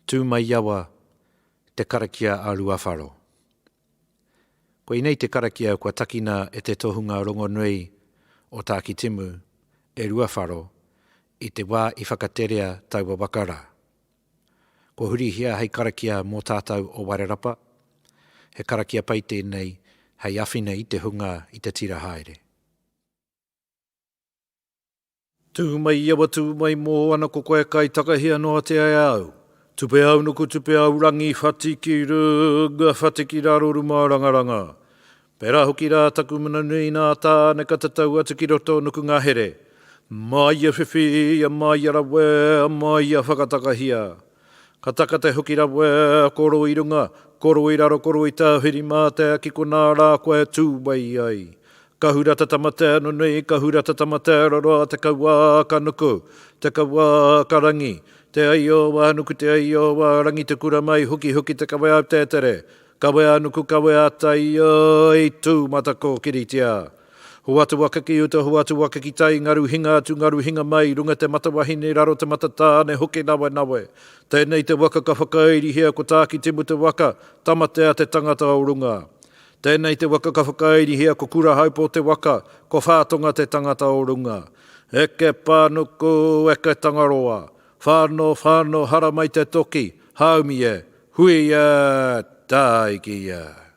Tū mai iawa te karakia a Ruawharo. Ko inei te karakia kua takina e te tohunga rongonui o Takitimu e Ruawharo i te wā I whakaterea taua wakara. Ko hurihia hei karakia mō tātou o Wairarapa, he karakia pai tēnei hei awhina I te hunga I te tira haere. Tū mai iawa tū mai Moana ko koe kai takahia noatia au. Tupe au nuku tupe au rangi Whati ki runga Whati ki raro marangaranga. Pera hoki rā taku mananui nā Tane ka tatau atu ki roto nuku ngahere. Maia whiwhia, Maia rawea, Maia whakatakahia. Ka taka te hoki rawea, koro I runga, koro I raro, koro I tāwhiri mātea ki ko nā rā koe tū mai ai. Ka hurata tamata nunui, ka hurata tamata raro, te ka waka nuku, te ka waka rangi, te aio wā nuku, te aio wā rangi te kura mai, huki huki te kawe au tētere, kawe a nuku, kawe a tai ai tū matako kiritia. Huatu waka ki uta, huatu waka ki tai, ngaru hinga atu, ngaru hinga mai, runga te matawahine, raro te matatane, hoki nawe nawe. Tēnei te waka ka whakairi hea ko Takitimu te waka, tamatea te tangata o runga. Tēnei te waka ka whakairi hea ko kura haupo te waka, ko whātonga te tangata o runga. Eke pānuku, eke tangaroa. Whāno hara mai te toki, haumie, whiwhia, taikahia.